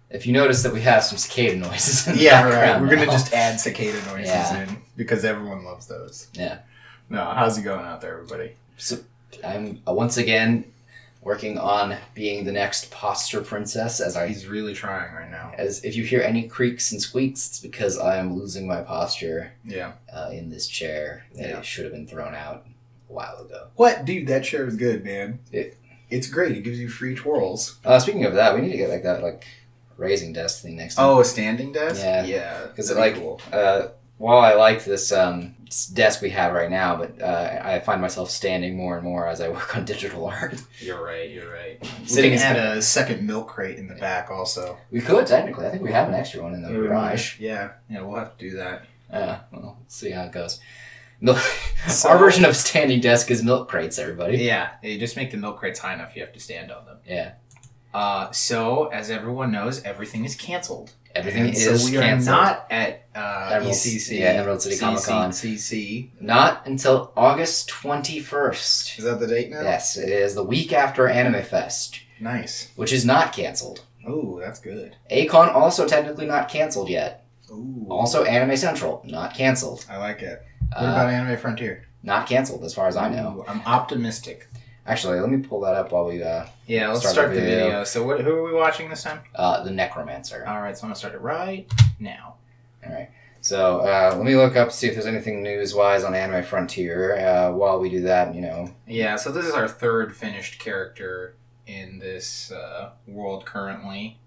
If you notice that we have some cicada noises in the Yeah, background right. We're going to now. just add cicada noises in because everyone loves those. Yeah. No, how's it going out there, everybody? So I'm once again working on being the next posture princess. He's really trying right now. As if you hear any creaks and squeaks, it's because I am losing my posture. Yeah. In this chair that should have been thrown out a while ago. What, dude? That chair is good, man. It's great. It gives you free twirls. Speaking of that, we need to get that raising desk thing next time. Oh, a standing desk? Yeah. Because cool. While I like this desk we have right now, but I find myself standing more and more as I work on digital art. You're right. Sitting we can add a second milk crate in the back also. We could, technically. I think we have an extra one in the garage. Yeah, we'll have to do that. Well, let's see how it goes. Our version of standing desk is milk crates, everybody. Yeah, you just make the milk crates high enough you have to stand on them. Yeah. So, as everyone knows, everything is canceled. Everything is canceled. So we are not at ECC. Yeah, Emerald City Comic Con. CC. Not until August 21st. Is that the date now? Yes, it is the week after Anime Fest. Nice. Which is not canceled. Oh, that's good. A-Kon also technically not canceled yet. Ooh. Also Anime Central, not canceled. I like it. What about Anime Frontier? Not canceled, as far as I know. I'm optimistic. Actually, let me pull that up while we yeah, let's start the video. So who are we watching this time? The Necromancer. Alright, so I'm going to start it right now. Alright. So, let me look up, see if there's anything news-wise on Anime Frontier. While we do that, Yeah, so this is our third finished character in this world currently.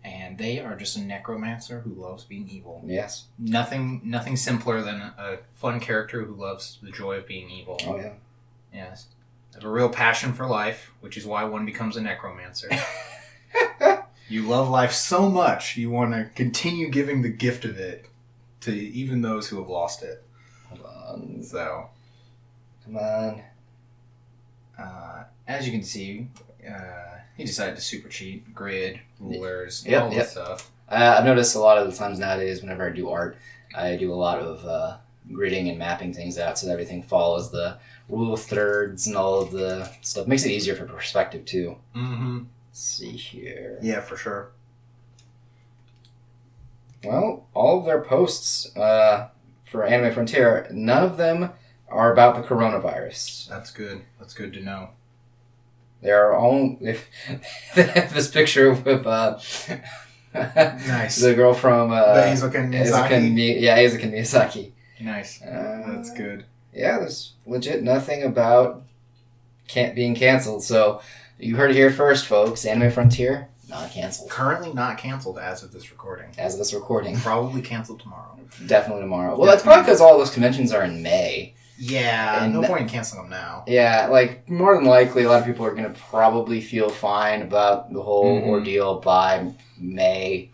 And they are just a necromancer who loves being evil. Yes. Nothing simpler than a fun character who loves the joy of being evil. Oh, yeah. Yes. They have a real passion for life, which is why one becomes a necromancer. You love life so much, you want to continue giving the gift of it to even those who have lost it. Hold on. So. Come on. As you can see, he decided to super cheat, grid, rulers, all this stuff. I've noticed a lot of the times nowadays whenever I do art, I do a lot of gridding and mapping things out so that everything follows the rule of thirds and all of the stuff. Makes it easier for perspective too. Mm-hmm. Let's see here. Yeah, for sure. Well, all of their posts for Anime Frontier, none of them are about the coronavirus. That's good. That's good to know. They're all... They have this picture with... Nice. The girl from... Eizouken Miyazaki. Eizouken Miyazaki. Nice. That's good. Yeah, there's legit nothing about being canceled. So, you heard it here first, folks. Anime Frontier, not canceled. Currently not canceled as of this recording. As of this recording. Probably canceled tomorrow. Definitely tomorrow. Well, that's probably because all those conventions are in May. Yeah, no point in canceling them now. Yeah, more than likely, a lot of people are going to probably feel fine about the whole ordeal by May.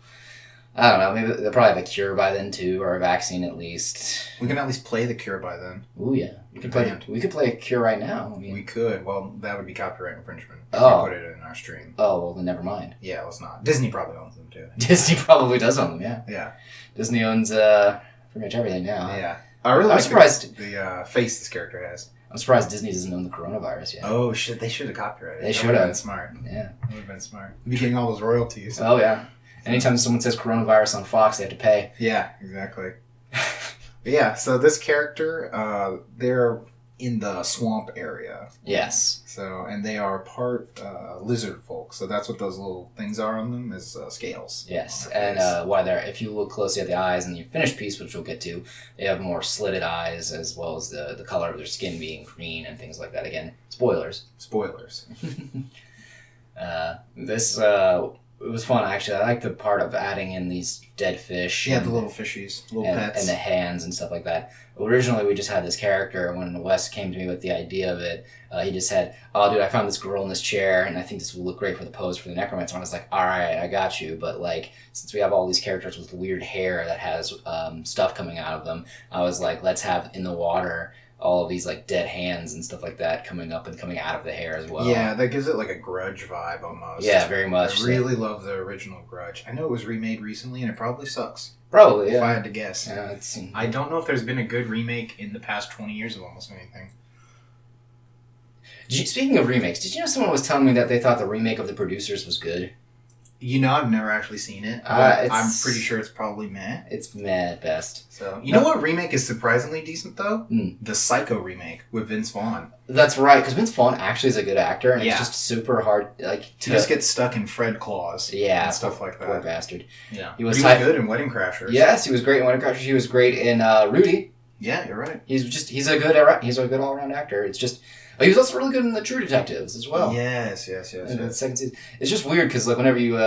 I don't know, maybe they'll probably have a cure by then, too, or a vaccine at least. We can at least play the cure by then. Ooh, yeah. We could play a cure right now. We could. Well, that would be copyright infringement if we put it in our stream. Oh, well, then never mind. Yeah, let's not. Disney probably owns them, too. Disney probably does own them, yeah. Yeah. Disney owns pretty much everything now. Yeah. I'm surprised the face this character has. I'm surprised Disney doesn't own the coronavirus yet. Oh shit! They should have copyrighted. They should have been smart. Yeah, would have been smart. You'd be getting all those royalties. Oh yeah. Anytime someone says coronavirus on Fox, they have to pay. Yeah, exactly. Yeah. So this character, they're in the swamp area. Yes. So and they are part lizard folk. So that's what those little things are on them is scales. Yes, and why they're if you look closely at the eyes in the finished piece, which we'll get to, they have more slitted eyes as well as the color of their skin being green and things like that. Again, spoilers. It was fun actually. I like the part of adding in these dead fish. Yeah, the little fishies, little pets, and the hands and stuff like that. Originally, we just had this character, and when Wes came to me with the idea of it, he just said, "Oh, dude, I found this girl in this chair, and I think this will look great for the pose for the Necromancer." And I was like, "All right, I got you." But since we have all these characters with weird hair that has stuff coming out of them, I was like, "Let's have in the water." All of these dead hands and stuff like that coming up and coming out of the hair as well. Yeah, that gives it a Grudge vibe almost. Yeah, very much. I really love the original Grudge. I know it was remade recently and it probably sucks. Probably, yeah. If I had to guess. Yeah, I don't know if there's been a good remake in the past 20 years of almost anything. Speaking of remakes, did you know someone was telling me that they thought the remake of The Producers was good? I've never actually seen it, but I'm pretty sure it's probably meh. It's meh at best. So you know what remake is surprisingly decent though? The Psycho remake with Vince Vaughn. That's right, because Vince Vaughn actually is a good actor, and it's just super hard. Like he just gets stuck in Fred claws, and stuff like that. Poor bastard. Yeah, he was good in Wedding Crashers. Yes, he was great in Wedding Crashers. He was great in Rudy. Yeah, you're right. He's a good all around actor. It's just. He was also really good in the True Detectives as well. Yes. The second season. It's just weird because like whenever you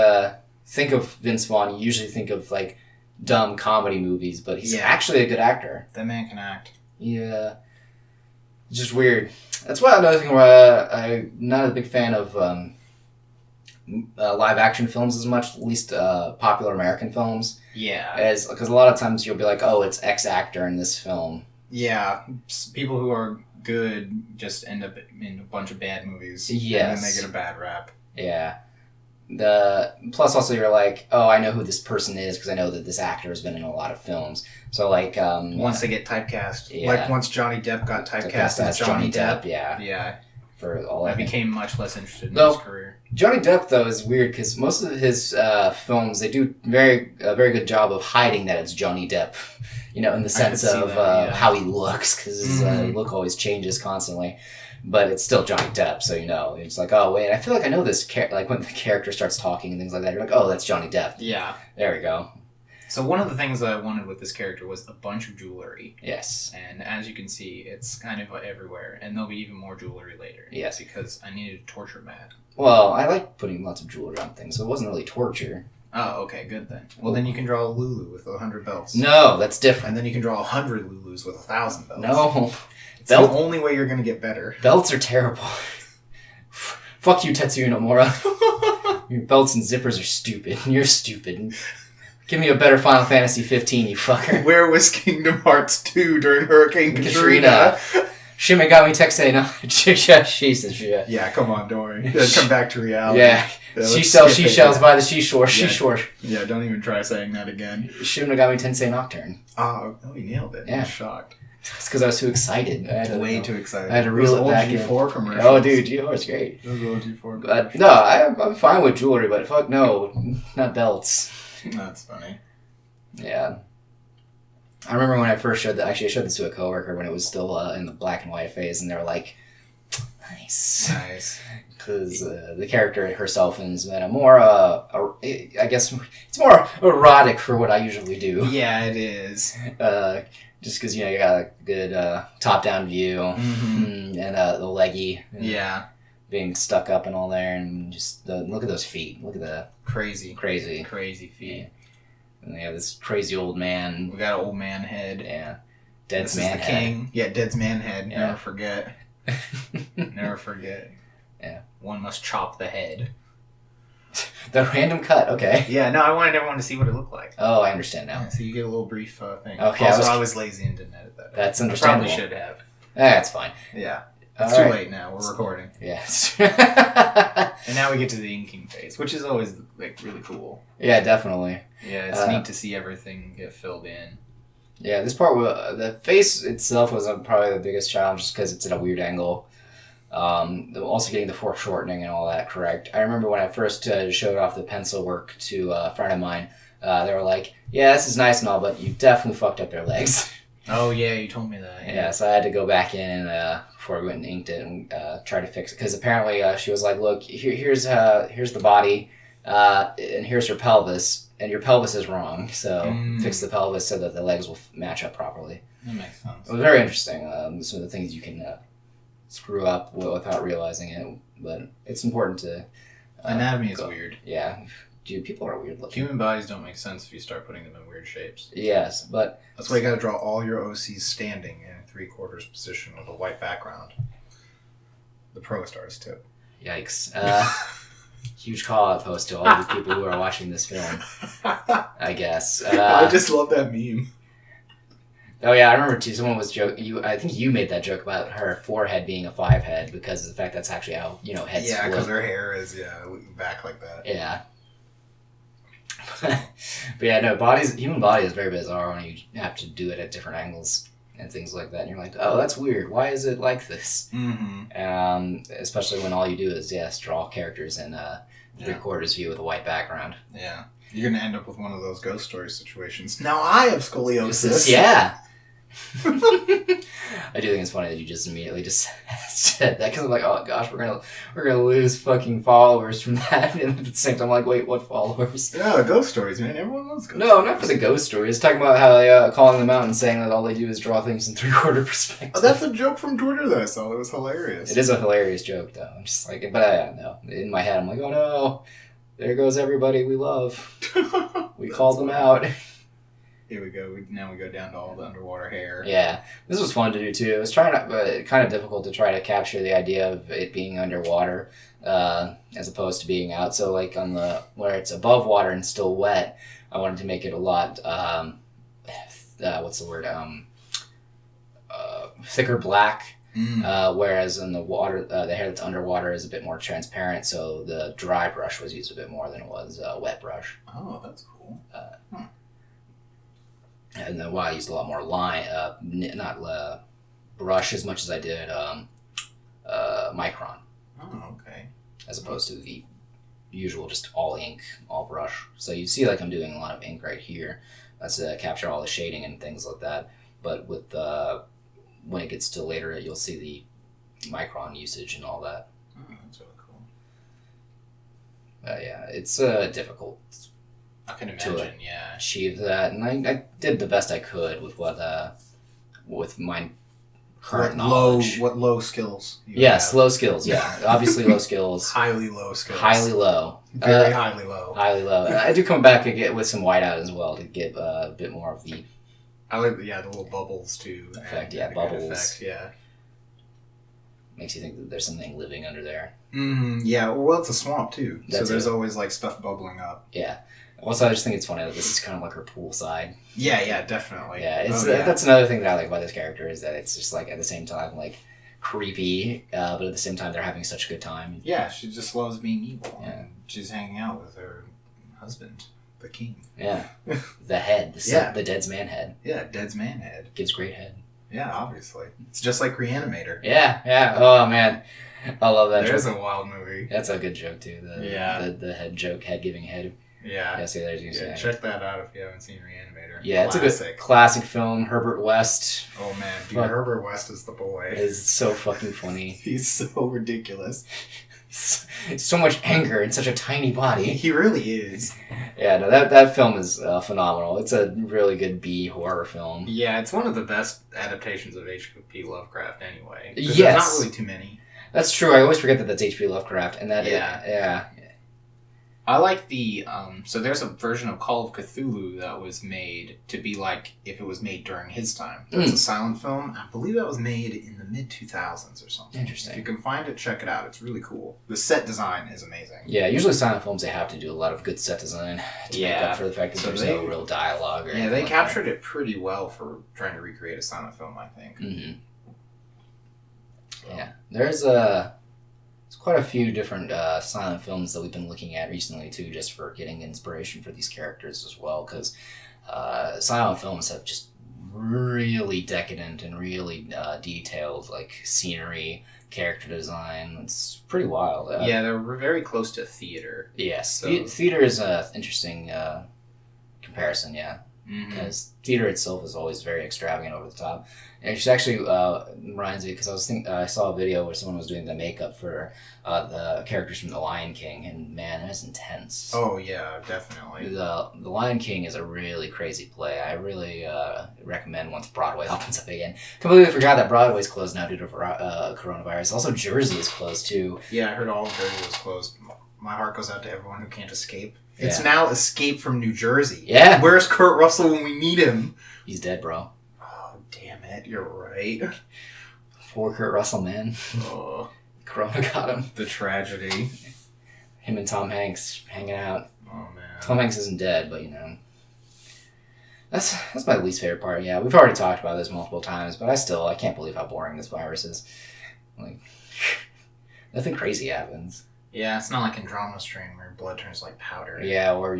think of Vince Vaughn, you usually think of like dumb comedy movies, but he's actually a good actor. That man can act. Yeah. It's just weird. That's why another thing where I'm not a big fan of live action films as much, at least popular American films. Yeah. Because a lot of times you'll be like, oh, it's X actor in this film. Yeah. People who are good just end up in a bunch of bad movies. Yes. And then they get a bad rap. Yeah. Plus also you're like, oh, I know who this person is because I know that this actor has been in a lot of films. So like once they get typecast, like once Johnny Depp got typecast as Johnny Depp, yeah, for all I became much less interested in his career. Johnny Depp though is weird because most of his films they do a very good job of hiding that it's Johnny Depp, in the sense of how he looks because his look always changes constantly. But it's still Johnny Depp, so it's like, oh wait, I feel like I know this like when the character starts talking and things like that, you're like, oh, that's Johnny Depp. Yeah. There we go. So one of the things I wanted with this character was a bunch of jewelry. Yes. And as you can see, it's kind of everywhere, and there'll be even more jewelry later. Yes. Because I needed a torture mat. Well, I like putting lots of jewelry on things, so it wasn't really torture. Oh, okay, good then. Well, then you can draw a Lulu with 100 belts. No, that's different. And then you can draw 100 Lulus with 1,000 belts. No. It's the only way you're going to get better. Belts are terrible. Fuck you, Tetsuya Nomura. Your belts and zippers are stupid. You're stupid. Give me a better Final Fantasy 15, you fucker. Where was Kingdom Hearts 2 during Hurricane Katrina? Shimegami Tensei no... Jesus, yeah. Yeah, come on, don't worry. Let's come back to reality. Yeah. She sells seashells by the seashore. Yeah, don't even try saying that again. Shimegami Tensei Nocturne. Oh, you nailed it. Yeah. I'm shocked. It's because I was too excited. Too excited. I had to reel it back in. G4 commercials. Oh, dude, G4's great. Those old G4 commercials. No, I'm fine with jewelry, but fuck no, not belts. That's funny. Yeah. I remember when I first showed I showed this to a coworker when it was still in the black and white phase, and they were like, nice. Because the character herself is more, I guess, it's more erotic for what I usually do. Yeah, it is. Just because, you got a good top-down view, and the leggy. Being stuck up and all there, and just look at those feet. Look at the... Crazy feet. Yeah. And they have this crazy old man. We got an old man head. Yeah. Dead's man head. King. Yeah, Dead's man head. Yeah. Never forget. Never forget. Yeah. One must chop the head. The random cut, okay. Yeah, no, I wanted everyone to see what it looked like. Oh, I understand now. Yeah, so you get a little brief thing. Okay. Also, I was lazy and didn't edit that. That's understandable. I probably should have. That's fine. Yeah. It's too late now. We're recording. Yes. And now we get to the inking phase, which is always like really cool. Yeah, definitely. Yeah, it's neat to see everything get filled in. Yeah, this part, the face itself was probably the biggest challenge just because it's at a weird angle. Also getting the foreshortening and all that correct. I remember when I first showed off the pencil work to a friend of mine, they were like, yeah, this is nice and all, but you definitely fucked up their legs. Oh, yeah, you told me that. Yeah, so I had to go back in before we went and inked it and try to fix it. Because apparently she was like, look, here's the body, and here's her pelvis, and your pelvis is wrong. So fix the pelvis so that the legs will match up properly. That makes sense. It was very interesting. Some of the things you can screw up without realizing it. But it's important to... Anatomy is weird. Yeah. Dude, people are weird looking. Human bodies don't make sense if you start putting them in weird shapes. Yes, but... That's why you gotta draw all your OCs standing in a 3/4 position with a white background. The proest artist tip. Yikes. Huge call-out post to all the people who are watching this film, I guess. I just love that meme. Oh yeah, I remember too, someone was joking, I think you made that joke about her forehead being a 5 head because of the fact that's actually how, heads Yeah, because her hair is, back like that. Yeah. But yeah, no, human body is very bizarre when you have to do it at different angles and things like that. And you're like, oh, that's weird. Why is it like this? Mm-hmm. Especially when all you do is, draw characters in 3/4 view with a white background. Yeah. You're going to end up with one of those ghost story situations. Now I have scoliosis. Yeah. I do think it's funny that you just immediately just said that, because I'm like, oh gosh, we're gonna lose fucking followers from that, and at the same time I'm like, wait, what followers? Yeah, ghost stories, man. Everyone loves ghost No, stories. not for the ghost stories. Talking about how they calling them out and saying that all they do is draw things in 3/4 perspective. Oh, that's a joke from Twitter that I saw. It was hilarious. It is a hilarious joke, though. I'm just like, but no, in my head I'm like, oh no, there goes everybody we love. We called them out. Here we go. Now we go down to all the underwater hair. Yeah, this was fun to do too. It was kind of difficult to try to capture the idea of it being underwater, as opposed to being out. So like on where it's above water and still wet, I wanted to make it a lot. What's the word? Thicker black. Whereas in the water, the hair that's underwater is a bit more transparent. So the dry brush was used a bit more than it was wet brush. Oh, that's cool. And then I used a lot more line, not brush as much as I did micron. Oh, okay. As opposed to the usual just all ink, all brush. So you see like I'm doing a lot of ink right here. That's to capture all the shading and things like that. But with when it gets to later, you'll see the micron usage and all that. Oh, that's really cool. Yeah, it's difficult. I can imagine, yeah. Achieve that, and I did the best I could with with my current knowledge. What low skills? Yes, low skills. Yeah, obviously low skills. Highly low skills. Highly low. Very highly low. Highly low. I do come back and get with some whiteout as well to give a bit more of the. I like the little bubbles too. Effect, yeah, bubbles. Effect, yeah. Makes you think that there's something living under there. Mm-hmm. Yeah, well, it's a swamp too, so there's it. always like stuff bubbling up. Yeah. Also, I just think it's funny that this is kind of like her poolside. Yeah, definitely. Yeah, that's another thing that I like about this character is that it's just like at the same time like creepy, but at the same time they're having such a good time. Yeah, she just loves being evil. Yeah. And she's hanging out with her husband, the king. Yeah, the head, the Dead's man head. Yeah, Dead's man head. Gives great head. Yeah, obviously. It's just like Reanimator. Yeah. Oh man, I love that. There's joke. a wild movie. That's a good joke too. The head joke, head giving head. Yeah. Yeah, see, there's you check that out if you haven't seen Reanimator. Yeah, classic. It's a good classic film. Herbert West. Oh man, dude, Herbert West is the boy. Is so fucking funny. He's so ridiculous. So much anger in such a tiny body. He really is. Yeah, no, that film is phenomenal. It's a really good B horror film. Yeah, it's one of the best adaptations of H.P. Lovecraft anyway. Yes. There's not really too many. That's true. I always forget that that's H.P. Lovecraft. And that yeah. I like the, so there's a version of Call of Cthulhu that was made to be like if it was made during his time. It's a silent film. I believe that was made in the mid-2000s or something. Interesting. If you can find it, check it out. It's really cool. The set design is amazing. Yeah, usually silent films, they have to do a lot of good set design to make up for the fact that there's no real dialogue or anything. Yeah, they like captured it pretty well for trying to recreate a silent film, I think. Mm-hmm. Yeah, there's quite a few different silent films that we've been looking at recently too, just for getting inspiration for these characters as well, because silent films have just really decadent and really detailed like scenery, character design. It's pretty wild. Yeah, they're very close to theater. Yes, so. Theater is an interesting comparison, yeah. Because theater itself is always very extravagant, over the top. And it actually reminds me, because I saw a video where someone was doing the makeup for the characters from The Lion King, and man, it was intense. Oh yeah, definitely. The Lion King is a really crazy play. I really recommend once Broadway opens up again. Completely forgot that Broadway's closed now due to coronavirus. Also, Jersey is closed too. Yeah, I heard all of Jersey was closed. My heart goes out to everyone who can't escape. It's now Escape from New Jersey. Yeah. Where's Kurt Russell when we need him? He's dead, bro. Oh, damn it. You're right. Poor Kurt Russell, man. Oh. Corona got him. The tragedy. Him and Tom Hanks hanging out. Oh, man. Tom Hanks isn't dead, but, you know. That's my least favorite part, yeah. We've already talked about this multiple times, but I can't believe how boring this virus is. Like, nothing crazy happens. Yeah, it's not like Andromeda Strain where blood turns like powder. Yeah, or,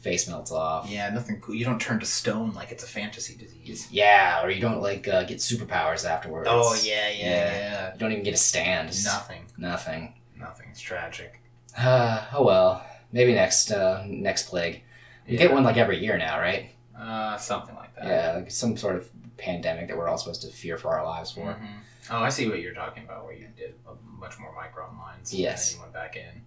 face melts off. Yeah, nothing cool. You don't turn to stone like it's a fantasy disease. Yeah, or you don't, get superpowers afterwards. Oh, yeah. You don't even get a stand. Nothing. Nothing. It's tragic. Oh well. Maybe next plague. You get one like every year now, right? Something like that. Yeah, like some sort of pandemic that we're all supposed to fear for our lives for. Mm-hmm. Oh, I see what you're talking about, where you did a much more micron lines. Yes. And then you went back in.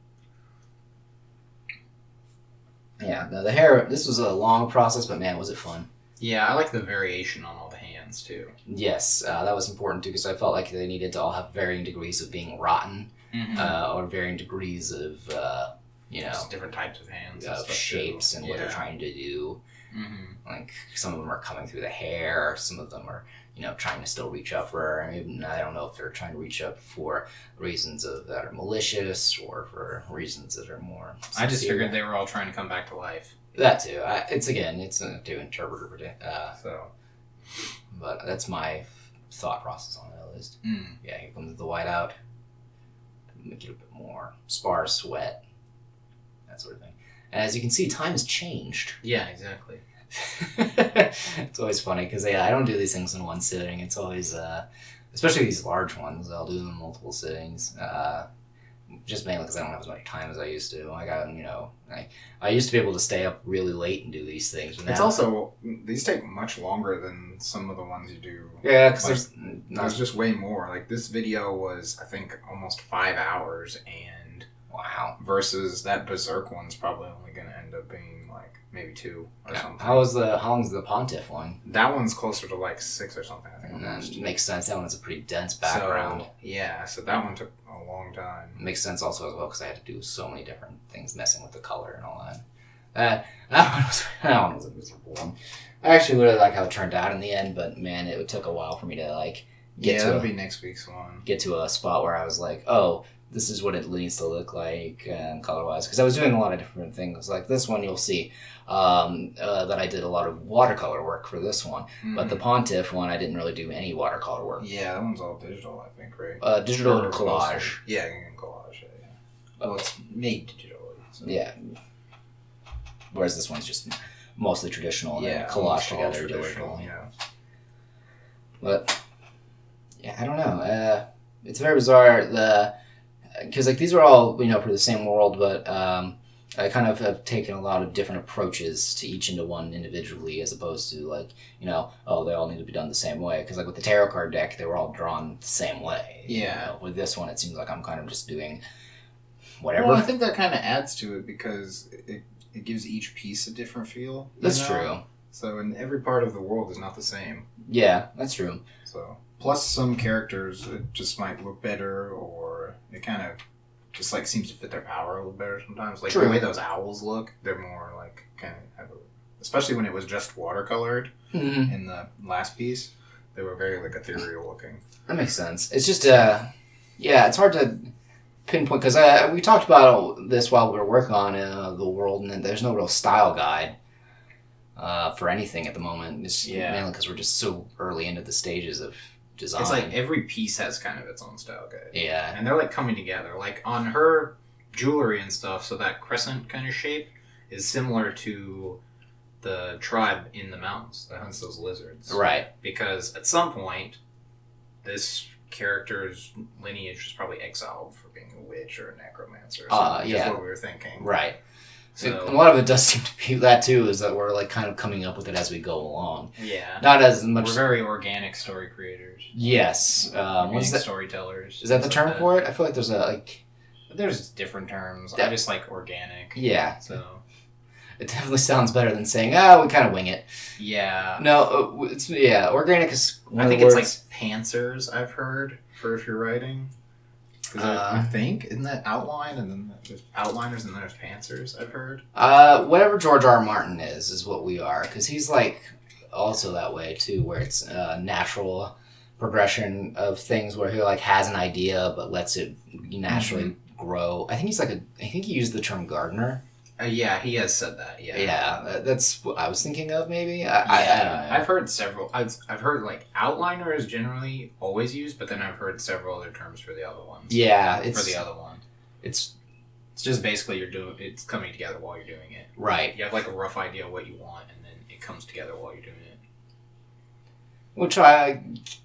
Yeah, no, the hair, this was a long process, but man, was it fun. Yeah, I like the variation on all the hands, too. Yes, that was important, too, because I felt like they needed to all have varying degrees of being rotten, or varying degrees of, just different types of hands. Shapes and what they're trying to do. Mm-hmm. Like, some of them are coming through the hair, some of them are, trying to still reach up for, I don't know if they're trying to reach up for reasons that are malicious or for reasons that are more sincere. I just figured they were all trying to come back to life. That too. It's to interpret it. But that's my thought process on it, at least. Yeah, here comes the whiteout. Make it a bit more sparse, wet, that sort of thing. And as you can see, time has changed. Yeah, exactly. It's always funny because I don't do these things in one sitting. It's always, especially these large ones, I'll do them in multiple sittings. Just mainly because I don't have as much time as I used to. I used to be able to stay up really late and do these things. But it's also, these take much longer than some of the ones you do. Yeah, because there's just way more. Like, this video was, I think, almost 5 hours, and wow. Versus that Berserk one's probably only going to end up being like maybe 2 or something. How long's the Pontiff one? That one's closer to like 6 or something, I think. That makes sense. That one's a pretty dense background. So that one took a long time. Makes sense also as well because I had to do so many different things messing with the color and all that. That one was a miserable one. I actually really like how it turned out in the end, but man, it took a while for me to like that'll be next week's one. Get to a spot where I was like, oh, this is what it needs to look like color-wise. Because I was doing a lot of different things. Like this one, you'll see that I did a lot of watercolor work for this one. Mm-hmm. But the Pontiff one, I didn't really do any watercolor work. Yeah, that one's all digital, I think, right? Digital collage. Yeah, you can collage it, yeah. Well, it's made digitally. So. Yeah. Whereas this one's just mostly traditional and then collaged together digitally. Yeah. But, yeah, I don't know. It's very bizarre. Because these are all for the same world, but I kind of have taken a lot of different approaches to each into one individually, as opposed to they all need to be done the same way. Because with the tarot card deck, they were all drawn the same way. Yeah. With this one, it seems like I'm kind of just doing whatever. Well, I think that kind of adds to it because it gives each piece a different feel. That's true. So, and every part of the world is not the same. Yeah, that's true. So, plus some characters it just might look better, or it kind of just seems to fit their power a little better sometimes. Like, true. The way those owls look, they're more kind of especially when it was just watercolored in the last piece, they were very ethereal looking. That makes sense. It's just it's hard to pinpoint because we talked about this while we were working on the world, and there's no real style guide for anything at the moment. It's mainly because we're just so early into the stages of design. It's every piece has kind of its own style guide. Yeah. And they're coming together. On her jewelry and stuff, so that crescent kind of shape is similar to the tribe in the mountains that hunts those lizards. Right. Because at some point, this character's lineage was probably exiled for being a witch or a necromancer or something. That's what we were thinking. Right. So a lot of it does seem to be that too, is that we're kind of coming up with it as we go along. Yeah. Not as much. We're very organic story creators. Yes. What's that? Storytellers. Is that the term for it? I feel like there's There's different terms. I just like organic. Yeah. So. It definitely sounds better than saying, we kind of wing it. Yeah. No, organic is one I think of the it's pantsers, I've heard, for if you're writing. I think, isn't that outline, and then there's outliners, and then there's pantsers, I've heard? Whatever George R. R. Martin is what we are, because he's also that way too, where it's natural progression of things where he has an idea but lets it naturally grow. I think he used the term gardener. Yeah, he has said that. Yeah. Yeah, that's what I was thinking of. Maybe. I don't know. I've heard several. I've heard outliner is generally always used, but then I've heard several other terms for the other ones. Yeah, for the other one. It's just basically it's coming together while you're doing it. Right. You have a rough idea of what you want, and then it comes together while you're doing it. Which I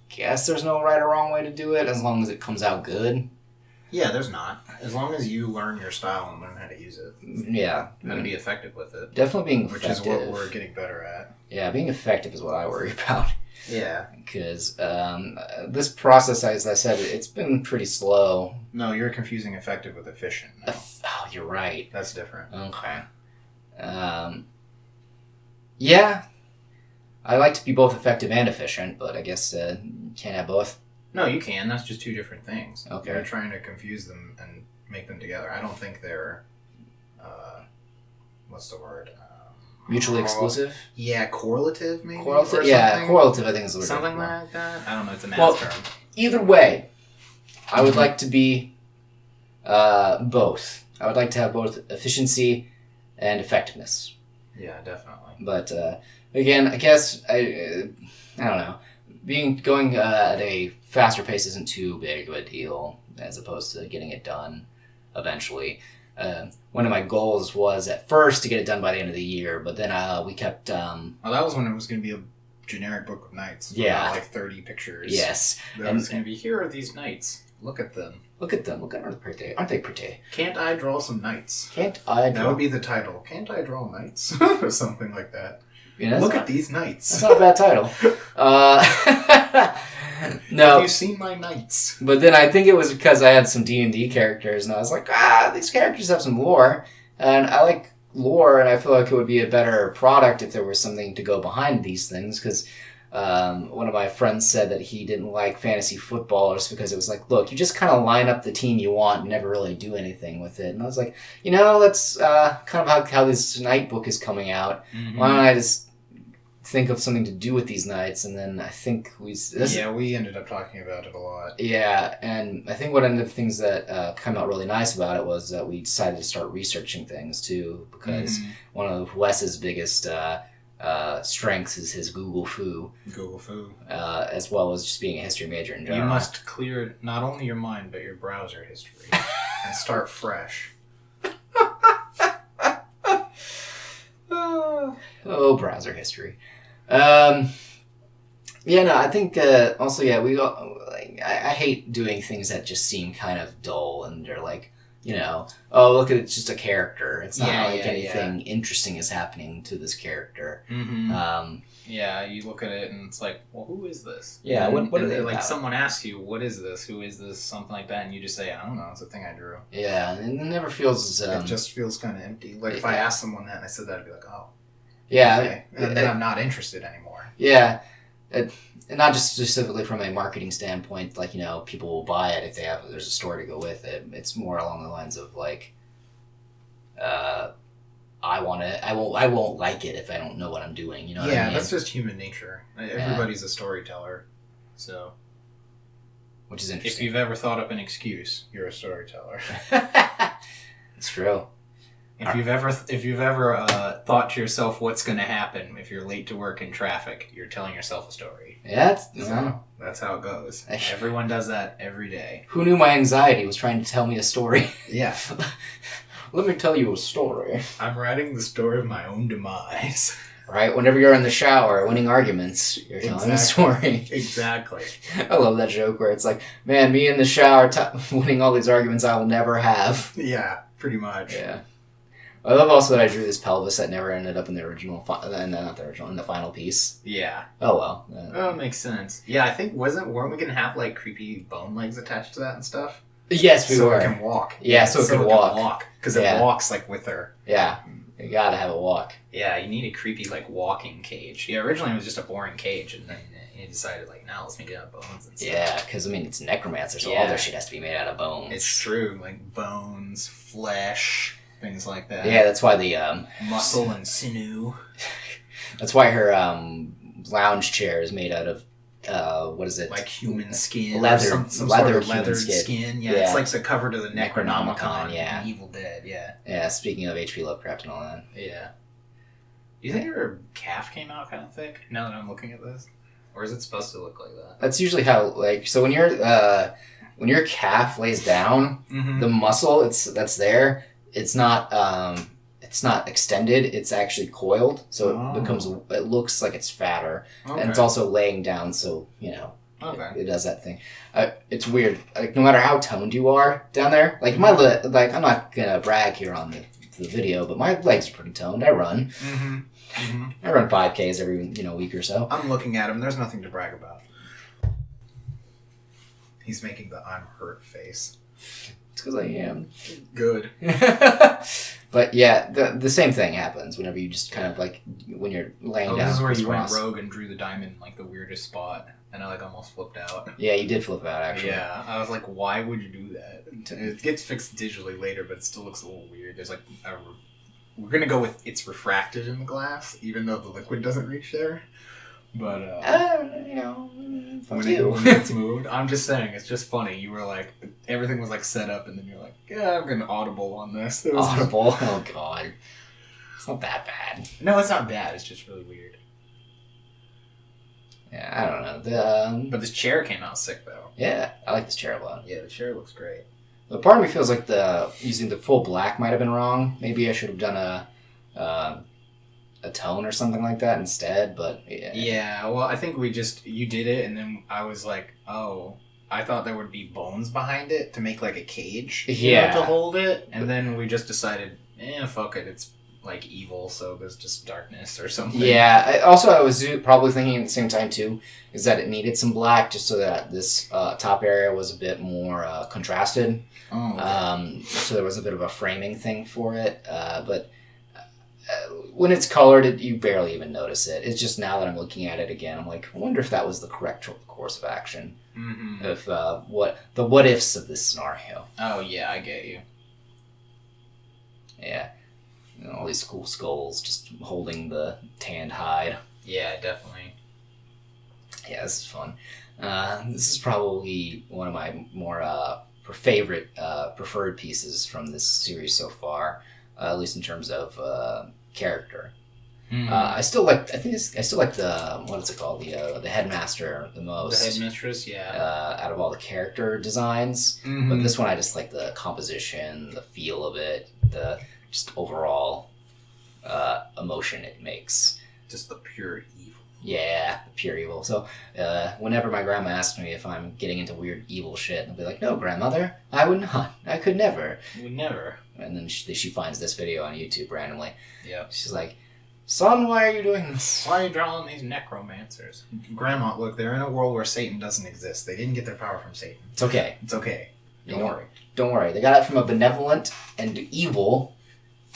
guess there's no right or wrong way to do it, as long as it comes out good. Yeah, there's not. As long as you learn your style and learn how to use it. Yeah. How to be effective with it. Definitely being Which effective. is what we're getting better at. Yeah, being effective is what I worry about. Yeah. Because this process, as I said, it's been pretty slow. No, you're confusing effective with efficient now. Oh, you're right. That's different. Okay. Yeah. I like to be both effective and efficient, but I guess you can't have both. No, you can. That's just two different things. Okay. You're trying to confuse them and make them together. I don't think they're... what's the word? Mutually exclusive? Yeah, correlative, maybe? Correlative? Yeah, correlative, I think is the word. Something like that? I don't know. It's a math term. Either way, I would like to be both. I would like to have both efficiency and effectiveness. Yeah, definitely. But again, I guess I don't know. Going at a faster pace isn't too big of a deal as opposed to getting it done eventually. One of my goals was at first to get it done by the end of the year, but then we kept. Well, that was when it was going to be a generic book of knights. Yeah, like 30 pictures. Yes, that was going to be. Here are these knights. Look at them. Look at them. Look at them. Aren't they pretty? Can't I draw some knights? Can't I draw? That would be the title. Can't I draw knights? Or something like that. Look at these knights. That's not a bad title. No. Have you seen my knights? But then I think it was because I had some D&D characters, and I was like, these characters have some lore, and I like lore, and I feel like it would be a better product if there was something to go behind these things, because one of my friends said that he didn't like fantasy football just because it was like, look, you just kind of line up the team you want and never really do anything with it. And I was like, that's kind of how this Knight book is coming out. Mm-hmm. Why don't I just think of something to do with these knights? And then I think we ended up talking about it a lot. Yeah, and I think one of the things that came out really nice about it was that we decided to start researching things too, because one of Wes's biggest strengths is his Google Foo. As well as just being a history major in general. You must clear not only your mind, but your browser history. And start fresh. Oh, browser history. I think also, I hate doing things that just seem kind of dull, and they're like, look at it's just a character. It's not anything interesting is happening to this character. Mm-hmm. You look at it and it's like, well, who is this? Yeah, what are they like? about? Someone asks you, what is this? Who is this? Something like that, and you just say, I don't know. It's a thing I drew. Yeah, and it never feels as... it just feels kind of empty. Like if I asked someone that and I said that, I'd be like, oh. Yeah. Okay. And then I'm not interested anymore. Yeah. And not just specifically from a marketing standpoint, like, people will buy it if there's a story to go with it. It's more along the lines of like, I won't like it if I don't know what I'm doing. You know what I mean? That's just human nature. Everybody's a storyteller, so. Which is interesting. If you've ever thought up an excuse, you're a storyteller. It's true. If you've ever thought to yourself, what's going to happen if you're late to work in traffic, you're telling yourself a story. Yeah, that's how it goes. Everyone does that every day. Who knew my anxiety was trying to tell me a story? Yeah. Let me tell you a story. I'm writing the story of my own demise. Right? Whenever you're in the shower winning arguments, you're telling a story. Exactly. I love that joke where it's like, man, me in the shower winning all these arguments I will never have. Yeah, pretty much. Yeah. I love also that I drew this pelvis that never ended up in the original, in the final piece. Yeah. Oh, well. Oh, it makes sense. Yeah, I think, weren't we going to have, like, creepy bone legs attached to that and stuff? Yes, we were. So it can walk. Yeah, so it can walk. Because it walks, like, with her. Yeah. You gotta have it walk. Yeah, you need a creepy, like, walking cage. Yeah, originally it was just a boring cage, and then he decided, like, now let's make it out of bones and stuff. Yeah, because, it's Necromancer, so all their shit has to be made out of bones. It's true. Like, bones, flesh... things like that. Yeah, that's why the muscle and sinew. That's why her lounge chair is made out of what is it? Like human skin, leather, some leather, sort of leathered skin. Yeah, it's like the cover to the Necronomicon. Yeah, Evil Dead. Yeah. Yeah. Speaking of H.P. Lovecraft and all that. Yeah. Do you think her calf came out kind of thick? Now that I'm looking at this, or is it supposed to look like that? That's usually how so when your calf lays down, the muscle that's there. It's not extended. It's actually coiled, so it looks like it's fatter, and it's also laying down. So Okay. It does that thing. It's weird. Like, no matter how toned you are down there, like I'm not gonna brag here on the video, but my legs are pretty toned. I run. Mm-hmm. Mm-hmm. I run 5Ks every week or so. I'm looking at him. There's nothing to brag about. He's making the I'm hurt face. It's because I am. Good. But yeah, the same thing happens whenever you just kind of like when you're laying down. This is where you went rogue and drew the diamond like the weirdest spot, and I like almost flipped out. Yeah, you did flip out actually. Yeah, I was like, why would you do that? It gets fixed digitally later, but it still looks a little weird. There's like we're gonna go with it's refracted in the glass, even though the liquid doesn't reach there. But when it's moved, I'm just saying, it's just funny. You were like, everything was like set up, and then you're like, yeah, I'm gonna audible on this. Audible? Oh god, it's not that bad. No, it's not bad. It's just really weird. Yeah, I don't know. But this chair came out sick though. Yeah, I like this chair a lot. Yeah, the chair looks great. But part of me feels like using the full black might have been wrong. Maybe I should have done a tone or something like that instead, but yeah. Yeah, well, I think you did it, and then I was like, oh, I thought there would be bones behind it to make like a cage to hold it, and then we just decided, fuck it, it's like evil, so there's just darkness or something. Yeah, I was probably thinking at the same time too, is that it needed some black just so that this top area was a bit more contrasted. Oh, okay. So there was a bit of a framing thing for it, but when it's colored, you barely even notice it. It's just now that I'm looking at it again, I'm like, I wonder if that was the correct course of action. Mm-hmm. If what ifs of this scenario. Oh yeah, I get you. Yeah, all these cool skulls just holding the tanned hide. Yeah, definitely. Yeah, this is fun. This is probably one of my more preferred pieces from this series so far. At least in terms of character. Mm-hmm. I still like the what is it called, the headmaster the most. The headmistress, yeah. Out of all the character designs, but this one I just like the composition, the feel of it, the just overall emotion it makes. Just the pure evil. Yeah, the pure evil. So whenever my grandma asks me if I'm getting into weird evil shit, I'll be like, no, grandmother, I would not. I could never. You would never. And then she finds this video on YouTube randomly. Yeah. She's like, son, why are you doing this? Why are you drawing these necromancers? Grandma, look, they're in a world where Satan doesn't exist. They didn't get their power from Satan. It's okay. It's okay. Don't worry. Don't worry. They got it from a benevolent and evil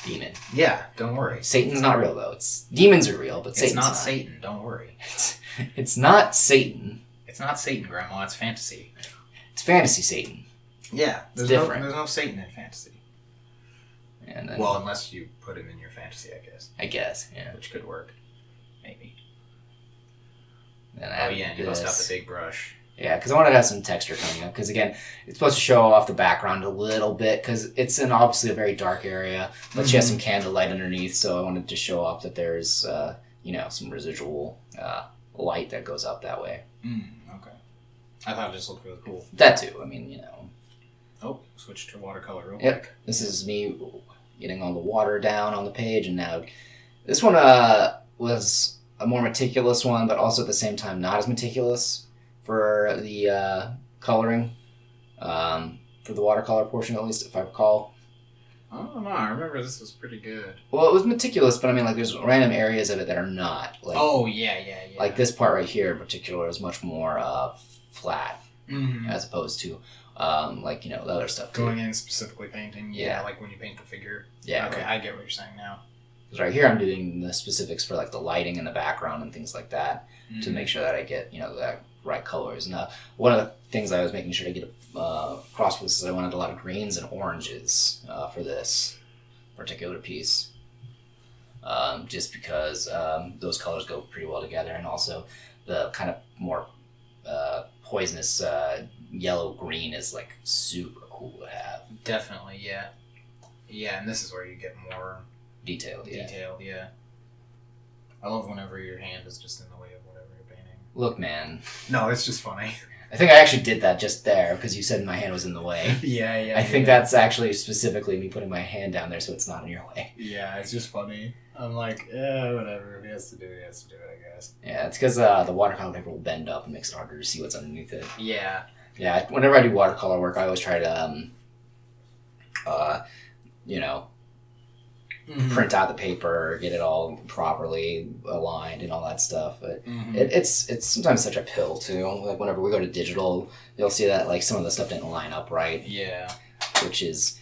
demon. Yeah, don't worry. Satan's not real, though. Demons are real, but Satan's not. It's not Satan, don't worry. It's not Satan. It's not Satan, Grandma. It's fantasy. It's fantasy Satan. Yeah. There's no Satan in fantasy. And then, well, unless you put him in your fantasy, I guess. Yeah. Which could work. Maybe. Then you bust out the big brush. Yeah, because I wanted to have some texture coming up. Because, again, it's supposed to show off the background a little bit. Because it's in, obviously, a very dark area. But she has some candlelight underneath. So I wanted to show off that there's, some residual light that goes up that way. Okay. I thought it just looked really cool. That, too. I mean, Oh, switch to watercolor real quick. Yep. This is me getting all the water down on the page, and now this one was a more meticulous one, but also at the same time not as meticulous for the coloring, for the watercolor portion at least, if I recall. I don't know. I remember this was pretty good. Well, it was meticulous, but I mean, like, there's random areas of it that are not. Like, oh, yeah. Like this part right here in particular is much more flat, as opposed to the other stuff too. Going in specifically painting, like when you paint the figure. Yeah. Okay, I get what you're saying now. Because right here I'm doing the specifics for like the lighting in the background and things like that to make sure that I get the right colors. And one of the things I was making sure to get across with this is I wanted a lot of greens and oranges for this particular piece. Just because those colors go pretty well together, and also the kind of more poisonous yellow-green is like super cool to have. Definitely, yeah. Yeah, and this is where you get more detailed, yeah. I love whenever your hand is just in the way of whatever you're painting. Look, man. No, it's just funny. I think I actually did that just there because you said my hand was in the way. Yeah. I think that's actually specifically me putting my hand down there so it's not in your way. Yeah, it's just funny. I'm like, whatever. has to do it, I guess. Yeah, it's because the watercolor paper will bend up and makes it harder to see what's underneath it. Yeah. Yeah, whenever I do watercolor work, I always try to, you know, print out the paper, get it all properly aligned and all that stuff. But it's sometimes such a pill too. Like whenever we go to digital, you'll see that like some of the stuff didn't line up right. Yeah. Which was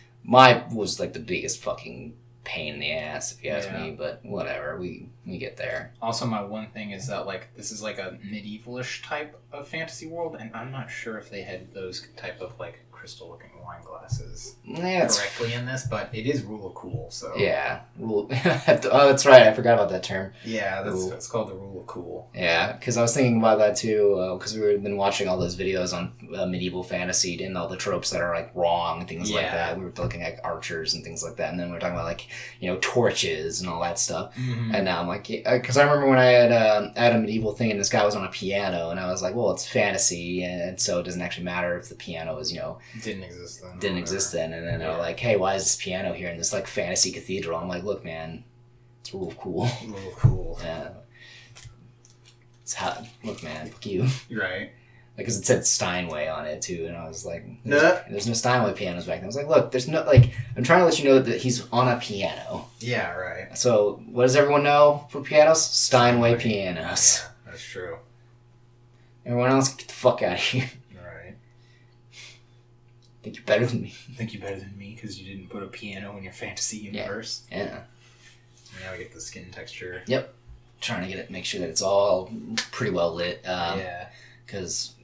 like the biggest fucking pain in the ass if you ask me. But whatever, we get there. Also, my one thing is that like this is like a medievalish type of fantasy world, and I'm not sure if they had those type of like crystal looking wine glasses correctly in this, but it is rule of cool, so yeah, rule. Oh, that's right, I forgot about that term. Yeah, it's called the rule of cool. Yeah, because I was thinking about that too, because we've been watching all those videos on medieval fantasy and all the tropes that are like wrong and things like that. We were looking at archers and things like that, and then we were talking about like, you know, torches and all that stuff. And now I'm like, because I remember when I had a medieval thing and this guy was on a piano, and I was like, well, it's fantasy, and so it doesn't actually matter if the piano is, you know, didn't exist then. And then they were like, hey, why is this piano here in this like fantasy cathedral? I'm like, look, man, it's rule of cool. Rule of cool. Yeah. It's how, look, man, fuck you. Right. Like, because it said Steinway on it too, and I was like, there's no Steinway pianos back then. I was like, look, there's no, like, I'm trying to let you know that he's on a piano. Yeah, right. So, what does everyone know for pianos? Steinway pianos. Yeah, that's true. Everyone else, get the fuck out of here. Think you're better than me. Think you're better than me because you didn't put a piano in your fantasy universe? Yeah. Now we get the skin texture. Yep. Trying to get it, make sure that it's all pretty well lit. Because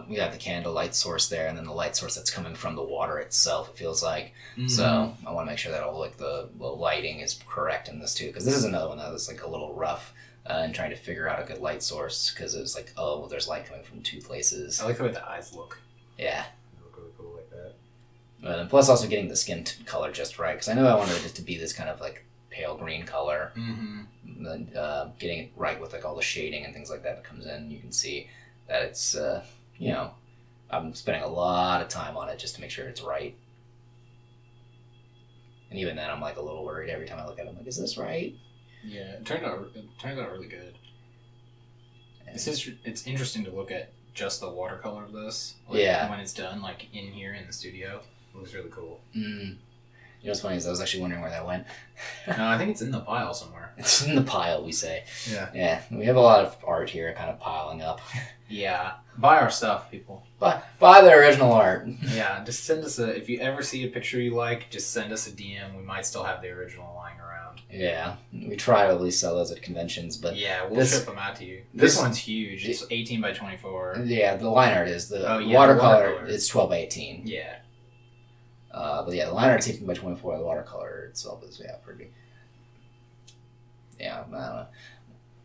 we have the candle light source there, and then the light source that's coming from the water itself, it feels like. So I want to make sure that all like the lighting is correct in this too, because this is another one that was like a little rough in trying to figure out a good light source, because it was like, oh, well, there's light coming from two places. I like the way the eyes look. Yeah. Really cool like that. And plus also getting the skin color just right, because I know I wanted it to be this kind of like pale green color. Then getting it right with like all the shading and things like that comes in, you can see that it's you know, I'm spending a lot of time on it just to make sure it's right. And even then I'm like a little worried every time I look at it. I'm like, is this right? Yeah, it turned out really good. It's interesting to look at just the watercolor of this. Like, when it's done, like in here in the studio, it looks really cool. You know what's funny is I was actually wondering where that went. No, I think it's in the pile somewhere. It's in the pile, we say. Yeah. Yeah, we have a lot of art here kind of piling up. Yeah. Buy our stuff, people. Buy the original art. Yeah, just send us if you ever see a picture you like, just send us a DM. We might still have the original lying around. Yeah, we try to at least sell those at conventions, but... Yeah, we'll ship them out to you. This one's huge. It's 18 by 24. Yeah, the line art is. The watercolor is 12 by 18. Yeah. But yeah, the line art's 18 by 24. The watercolor itself is, pretty... Yeah, I don't know.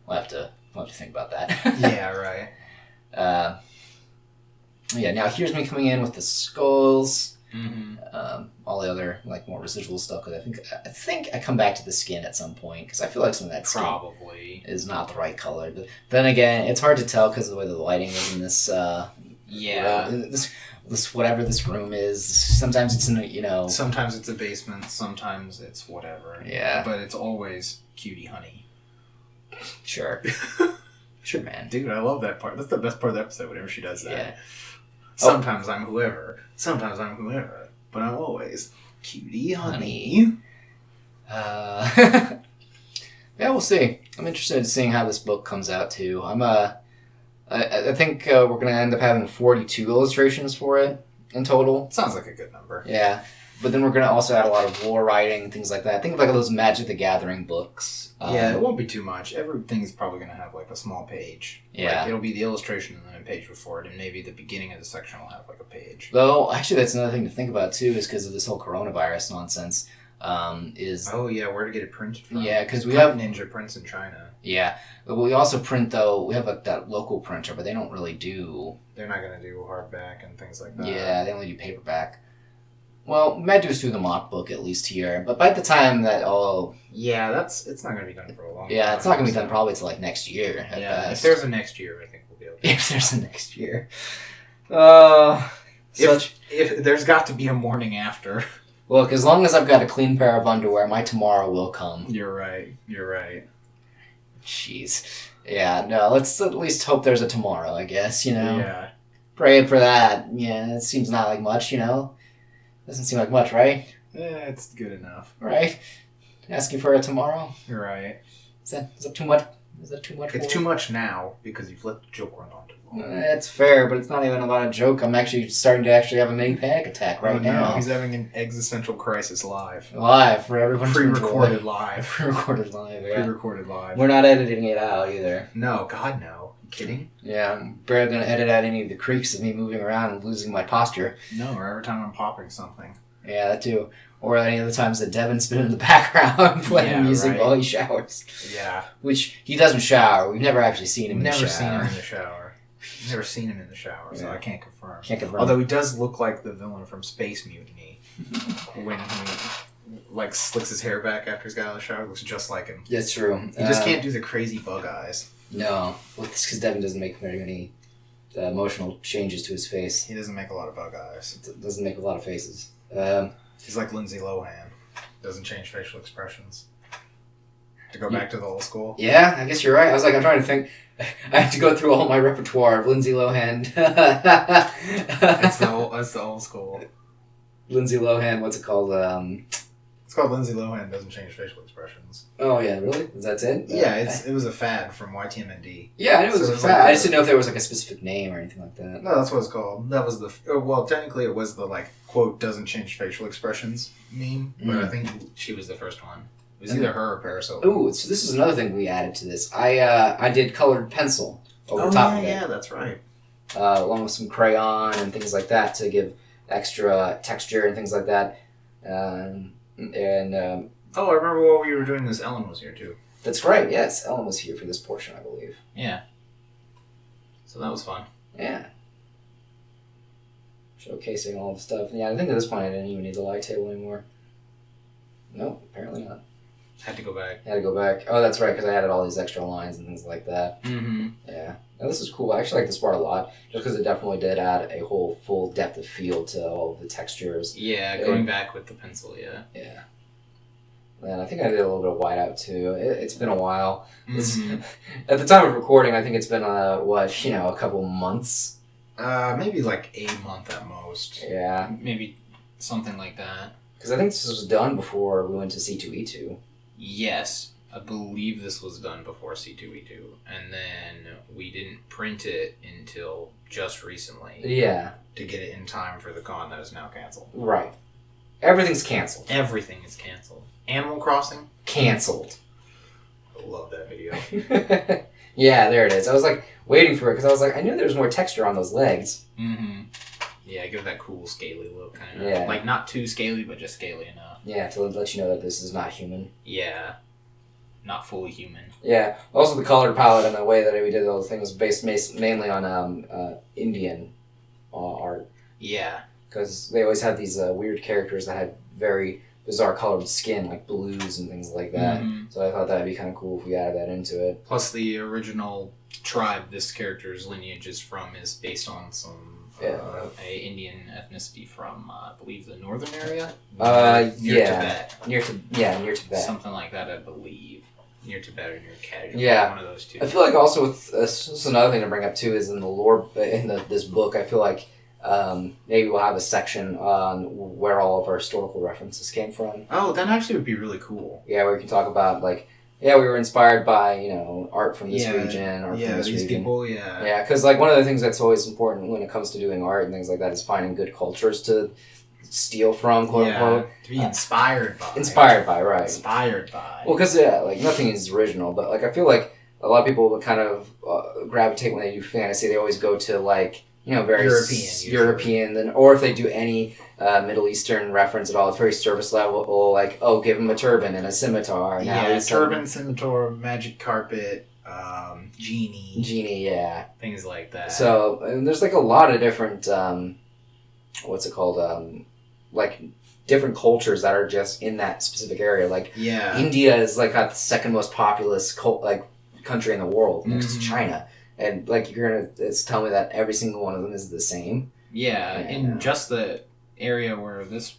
We'll have to think about that. Yeah, right. Yeah, now here's me coming in with the skulls. Mm-hmm. All the other like more residual stuff, because I think I come back to the skin at some point, because I feel like some of that skin probably is not the right color. But then again, it's hard to tell because of the way the lighting is in this. This whatever this room is. Sometimes it's in a, Sometimes it's a basement. Sometimes it's whatever. Yeah. But it's always cutie honey. Sure. Sure, man. Dude, I love that part. That's the best part of the episode. Whenever she does that. Yeah. Sometimes I'm whoever. Sometimes I'm whoever. But I'm always cutie honey. Yeah, we'll see. I'm interested in seeing how this book comes out too. I think we're gonna end up having 42 illustrations for it in total. Sounds like a good number. Yeah, but then we're gonna also add a lot of lore writing and things like that. Think of like those Magic the Gathering books. Yeah, it won't be too much. Everything's probably gonna have like a small page. Yeah, like, it'll be the illustration and then a page before it, and maybe the beginning of the section will have like a page. Though, actually, that's another thing to think about too, is because of this whole coronavirus nonsense. Where to get it printed from? Yeah, because we have Ninja prints in China. Yeah, but we also print though. We have like that local printer, but they don't really do. They're not gonna do hardback and things like that. Yeah, they only do paperback. Well, we might just do the mock book at least here, but by the time that all... Yeah, it's not going to be done for a long time. Yeah, it's not going to be done probably till like next year. Yeah, if there's a next year, I think we'll be able to. If there's a next year. If there's got to be a morning after. Look, as long as I've got a clean pair of underwear, my tomorrow will come. You're right. Jeez. Yeah, no, let's at least hope there's a tomorrow, I guess, Yeah. Praying for that. Yeah, it seems not like much, Doesn't seem like much, right? It's good enough. Right? Asking for a tomorrow? You're right. Is that too much? Is that too much? It's too much now because you've let the joke run on too long. That's fair, but it's not even about a joke. I'm actually starting to have a mini panic attack right now. He's having an existential crisis live. Live for everyone. Pre-recorded live. Pre-recorded live, yeah. Pre-recorded live. We're not editing it out either. No, God no. You kidding? Yeah, I'm barely going to edit out any of the creaks of me moving around and losing my posture. No, or every time I'm popping something. Yeah, that too. Or any of the times that Devin's been in the background playing music while he showers. Yeah. Which, he doesn't shower. We've never actually seen him in the shower. Never seen him in the shower. Never seen him in the shower, so I can't confirm. Can't confirm. Although he does look like the villain from Space Mutiny. When he, slicks his hair back after he's got out of the shower. Looks just like him. That's true. He just can't do the crazy bug eyes. No. Well, it's because Devin doesn't make very many emotional changes to his face. He doesn't make a lot of bug eyes. Doesn't make a lot of faces. He's like Lindsay Lohan. Doesn't change facial expressions. To go back to the old school? Yeah, I guess you're right. I'm trying to think. I have to go through all my repertoire of Lindsay Lohan. That's the old school. Lindsay Lohan, what's it called? It's called Lindsay Lohan Doesn't Change Facial Expressions. Oh, yeah, really? Is that it? Yeah, it was a fad from YTMND. Yeah, I knew it was a fad. I just didn't know if there was a specific name or anything like that. No, that's what it's called. That was technically it was the, quote, doesn't change facial expressions meme, but I think she was the first one. It was either her or Parasoul. Ooh, so this is another thing we added to this. I did colored pencil over top of it. Yeah, that's right. Along with some crayon and things like that to give extra texture and things like that. I remember while we were doing this, Ellen was here too. That's right, yes. Ellen was here for this portion, I believe. Yeah. So that was fun. Yeah. Showcasing all the stuff. Yeah, I think at this point I didn't even need the light table anymore. Nope, apparently not. Had to go back. Oh, that's right, because I added all these extra lines and things like that. Mm-hmm. Yeah. Now, this is cool. I actually like this part a lot, just because it definitely did add a whole full depth of field to all of the textures. Yeah, going back with the pencil, yeah. Yeah. And I think I did a little bit of whiteout, too. It's been a while. Mm-hmm. At the time of recording, I think it's been, a couple months. Maybe a month at most. Yeah. Maybe something like that. Because I think this was done before we went to C2E2. Yes. I believe this was done before C2E2. And then we didn't print it until just recently. Yeah. To get it in time for the con that is now canceled. Right. Everything's canceled. Everything is canceled. Animal Crossing? Canceled. I love that video. Yeah, there it is. I was waiting for it because I knew there was more texture on those legs. Mm-hmm. Yeah, give that cool scaly look, kind of. Yeah. Not too scaly, but just scaly enough. Yeah, to let you know that this is not human. Yeah. Not fully human. Yeah. Also, the color palette and the way that we did those things was based mainly on Indian art. Yeah. Because they always had these weird characters that had very bizarre colored skin, like blues and things like that. Mm-hmm. So I thought that would be kind of cool if we added that into it. Plus, the original tribe this character's lineage is from is based on some a Indian ethnicity from, I believe, the northern area. Near Tibet. Near Tibet. Something like that, I believe. Near Tibet or near Kashmir. Yeah. One of those two. I feel like also with this is another thing to bring up too is in the lore this book. I feel like maybe we'll have a section on where all of our historical references came from. Oh, that actually would be really cool. Yeah, where we can talk about we were inspired by art from this region or from this these region. People, yeah. Yeah, because one of the things that's always important when it comes to doing art and things like that is finding good cultures to steal from, quote unquote. To be inspired by. Inspired by, right? Inspired by. Well, because nothing is original, but I feel like a lot of people would kind of gravitate when they do fantasy. They always go to very European, then, or if they do any Middle Eastern reference at all, it's very surface level. Give him a turban and a scimitar. Turban, scimitar, magic carpet, genie, yeah, things like that. So there's a lot of different different cultures that are just in that specific area. India is got the second most populous country in the world next to China. And you're gonna tell me that every single one of them is the same? Yeah, in just the area where this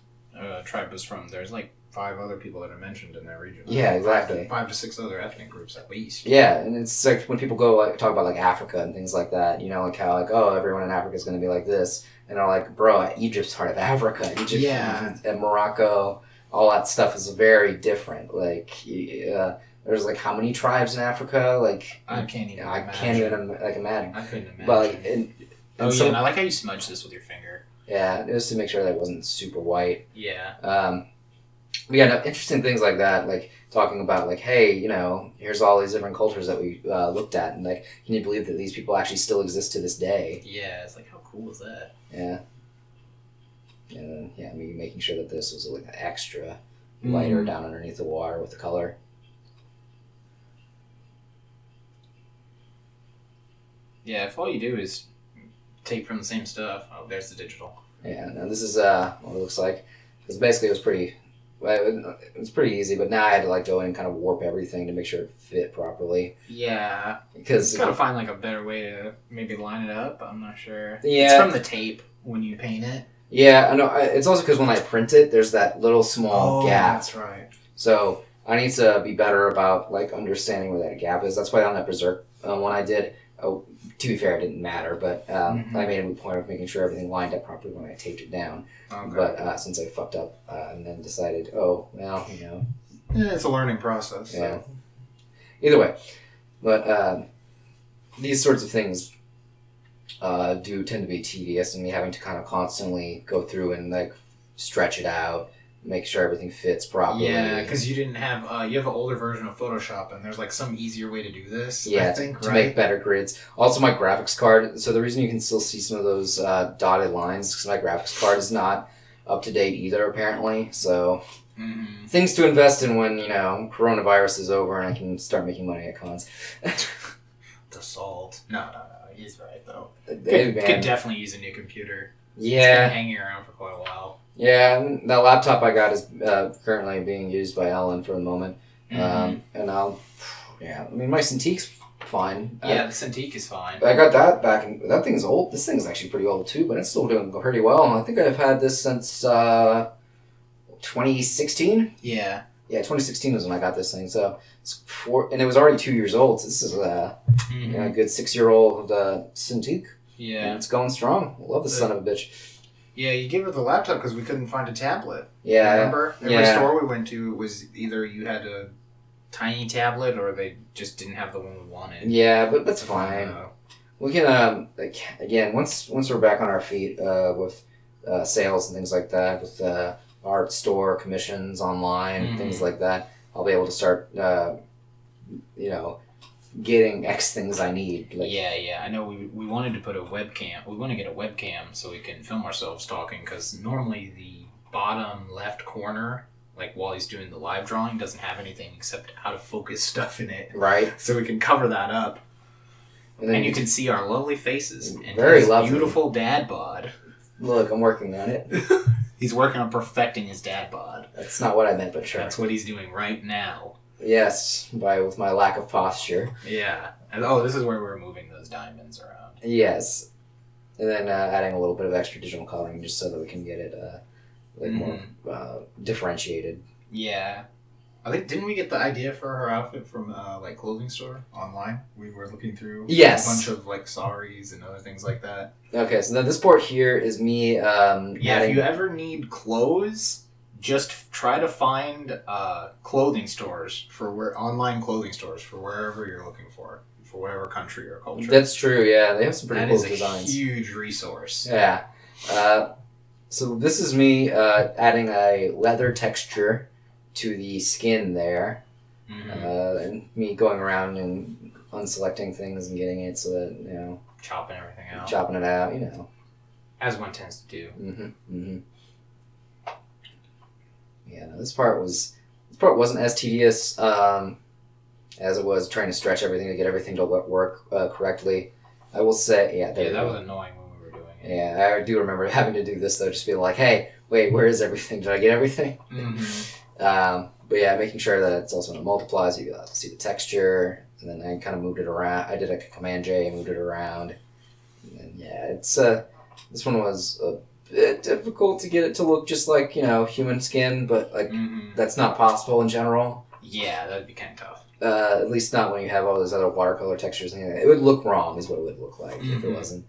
tribe was from, there's 5 other people that are mentioned in that region. Yeah, exactly. 5 to 6 other ethnic groups at least. Yeah, and it's like when people go like talk about like Africa and things like that, you know, like how like, oh, everyone in Africa is going to be like this, and they're like, bro, Egypt's part of Africa. Egypt, Yeah. and Morocco, all that stuff is very different. Like, there's like how many tribes in Africa? Like, I can't even. I imagine. can't even like imagine. I couldn't imagine. But like, and and I like how you smudge this with your finger. Yeah, it was to make sure that it wasn't super white. Yeah. But yeah, no, interesting things like that, like talking about like, hey, you know, here's all these different cultures that we looked at, and like, can you believe that these people actually still exist to this day? Yeah, it's like, how cool is that? Yeah. And yeah, me making sure that this was like extra lighter down underneath the water with the color. Yeah, if all you do is take from the same stuff, oh, there's the digital. Yeah, now this is what it looks like. Because basically it was pretty easy, but now I had to like go in and kind of warp everything to make sure it fit properly. Yeah. Because gotta find like a better way to maybe line it up. I'm not sure. Yeah. It's from the tape when you paint it. Yeah, I know. It's also because when I print it, there's that little small gap. That's right. So I need to be better about like understanding where that gap is. That's why on that Berserk one I did. Oh, to be fair, it didn't matter, but I made a point of making sure everything lined up properly when I taped it down. Okay. But since I fucked up and then decided, oh well, you know. Yeah, it's a learning process. So. Yeah. Either way, but these sorts of things do tend to be tedious, and me having to kind of constantly go through and like stretch it out, make sure everything fits properly. Yeah, because you didn't have you have an older version of Photoshop, and there's like some easier way to do this. Yeah, I think, to make better grids. Also, my graphics card. So the reason you can still see some of those dotted lines is because my graphics card is not up to date either, apparently. So things to invest in when coronavirus is over and I can start making money at cons. The salt. No, he's right though. Could definitely use a new computer. Yeah, it's been hanging around for quite a while. Yeah, that laptop I got is currently being used by Ellen for the moment, and I mean my Cintiq's fine. Yeah, the Cintiq is fine. I got that back, and that thing's old. This thing's actually pretty old too, but it's still doing pretty well. I think I've had this since 2016. Yeah. Yeah, 2016 was when I got this thing. So it's and it was already 2 years old. So this is a good 6-year-old Cintiq. Yeah, and it's going strong. I love the son of a bitch. Yeah, you gave her the laptop because we couldn't find a tablet. Yeah, remember? Every store we went to was either you had a tiny tablet or they just didn't have the one we wanted. Yeah, but that's fine. We can again once we're back on our feet with sales and things like that, with art store commissions online, things like that. I'll be able to start getting X things I need. Like, yeah. I know we wanted to put a webcam. We want to get a webcam so we can film ourselves talking, because normally the bottom left corner, like while he's doing the live drawing, doesn't have anything except out of focus stuff in it. Right. So we can cover that up. And you can see our lovely faces. And very his lovely. Beautiful dad bod. Look, I'm working on it. He's working on perfecting his dad bod. That's not what I meant, but sure. That's what he's doing right now. Yes, with my lack of posture. Yeah. And this is where we're moving those diamonds around. Yes. And then adding a little bit of extra digital coloring just so that we can get it more differentiated. Yeah. I think, didn't we get the idea for her outfit from clothing store online? We were looking through a bunch of saris and other things like that. Okay, so then this part here is me if you ever need clothes, just try to find clothing stores online clothing stores for wherever you're looking for whatever country or culture. That's true, yeah. They have some pretty cool designs. That is a huge resource. Yeah. So this is me adding a leather texture to the skin there, and me going around and unselecting things and getting it so that, chopping everything out. Chopping it out, As one tends to do. Yeah, no, this part wasn't as tedious as it was trying to stretch everything to get everything to work correctly. I will say, that was annoying when we were doing it. Yeah, I do remember having to do this though, just be like, hey, wait, where is everything? Did I get everything? But yeah, making sure that it's also when it multiplies, you see the texture, and then I kind of moved it around. I did a Command J, moved it around, and then it's this one was a bit difficult to get it to look just like, human skin, but like that's not possible in general. Yeah, that'd be kind of tough. At least not when you have all those other watercolor textures. It would look wrong, is what it would look like if it wasn't.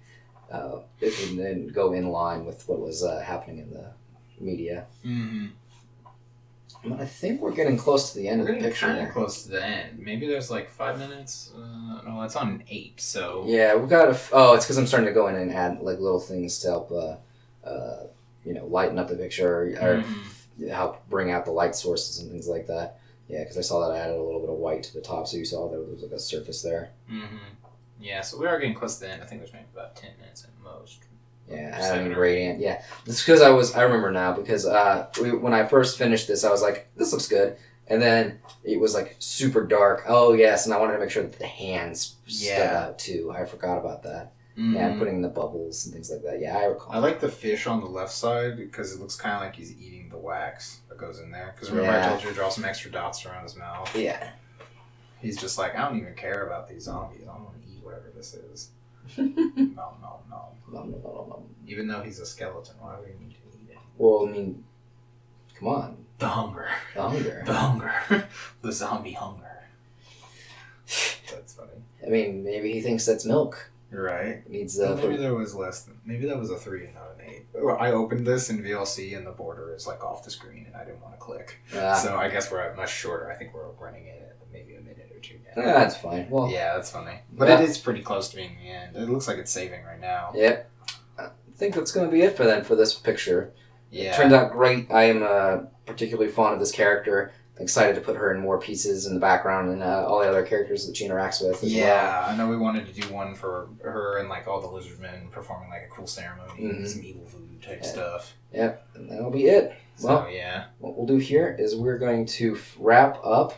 If it didn't go in line with what was happening in the media. I think we're getting close to the end of the picture. We're getting close to the end. Maybe there's like 5 minutes. No, it's on 8. So yeah, we got to. Oh, it's because I'm starting to go in and add like little things to help, lighten up the picture or help bring out the light sources and things like that. Yeah, because I saw that I added a little bit of white to the top, so you saw there was like a surface there. Yeah, so we are getting close to the end. I think there's maybe about 10 minutes at most. Yeah, adding gradient. Yeah, it's because I remember now because when I first finished this, I was like, this looks good, and then it was like super dark. Oh yes, and I wanted to make sure that the hands stood out too. I forgot about that. Yeah, putting in the bubbles and things like that. Yeah, I recall. I like the fish on the left side because it looks kind of like he's eating the wax that goes in there. Because remember I told you to draw some extra dots around his mouth? Yeah. He's just like, I don't even care about these zombies. I want to eat whatever this is. No. Even though he's a skeleton, why would he need to eat it? Well, I mean, come on. The hunger. The zombie hunger. That's funny. I mean, maybe he thinks that's milk. Right. Needs maybe there was less than. Maybe that was a 3 and not an 8. I opened this in VLC and the border is like off the screen and I didn't want to click. So I guess we're much shorter. I think we're running it at maybe a minute or 2 now. That's fine. Well, yeah, that's funny. But it is pretty close to being the end. It looks like it's saving right now. Yep. I think that's going to be it for this picture. Yeah. It turned out great. I am particularly fond of this character. Excited to put her in more pieces in the background and all the other characters that she interacts with as well. I know we wanted to do one for her and like all the lizardmen performing like a cool ceremony, some evil voodoo type stuff. Yep, and that'll be it. Well, what we'll do here is we're going to wrap up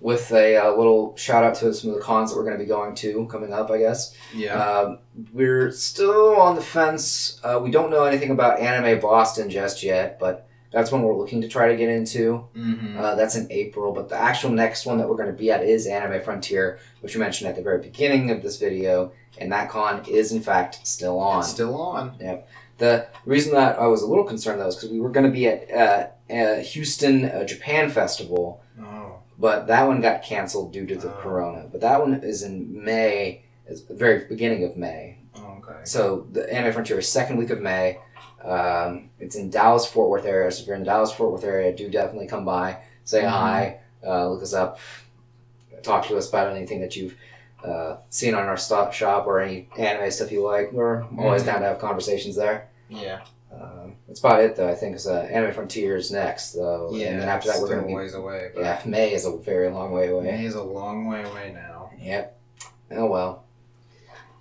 with a little shout out to some of the cons that we're going to be going to coming up, I guess. Yeah. We're still on the fence. We don't know anything about Anime Boston just yet, but that's one we're looking to try to get into. That's in April, but the actual next one that we're going to be at is Anime Frontier, which we mentioned at the very beginning of this video, and that con is in fact still on. It's still on. Yep. The reason that I was a little concerned though is because we were going to be at Houston Japan Festival, but that one got canceled due to the corona. But that one is in May, is the very beginning of May. Okay. So the Anime Frontier is second week of May. It's in Dallas-Fort Worth area, so if you're in the Dallas-Fort Worth area, do definitely come by, say hi, look us up, talk to us about anything that you've seen on our shop or any anime stuff you like. We're always down to have conversations there. Yeah. That's about it, though. I think Anime Frontier is next, though. Yeah, and then after that, we're going to be ways away. But yeah, May is a very long way away. May is a long way away now. Yep. Oh, well.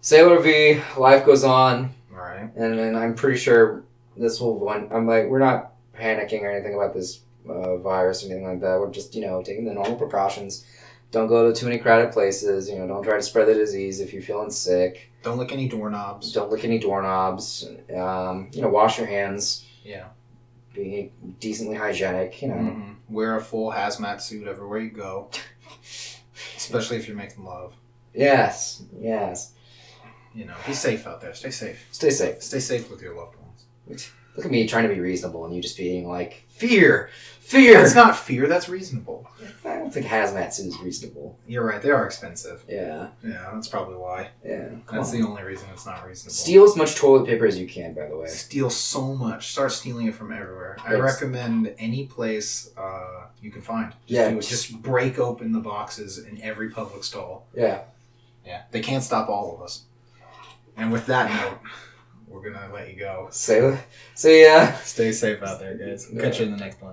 Sailor V, life goes on. All right. And I'm pretty sure this will we're not panicking or anything about this virus or anything like that. We're just, taking the normal precautions. Don't go to too many crowded places. Don't try to spread the disease if you're feeling sick. Don't lick any doorknobs. Wash your hands. Yeah. Be decently hygienic, Wear a full hazmat suit everywhere you go. Especially if you're making love. Yes. Be safe out there. Stay safe. Stay safe. Stay safe with your loved ones. Look at me trying to be reasonable and you just being like, fear! That's not fear, that's reasonable. I don't think hazmat suit is reasonable. You're right, they are expensive. Yeah. Yeah, that's probably why. Yeah. That's the only reason it's not reasonable. Steal as much toilet paper as you can, by the way. Steal so much. Start stealing it from everywhere. I recommend any place you can find. Just break open the boxes in every public stall. Yeah. Yeah. They can't stop all of us. And with that note, we're going to let you go. See ya. Stay safe out there, guys. Catch you in the next one.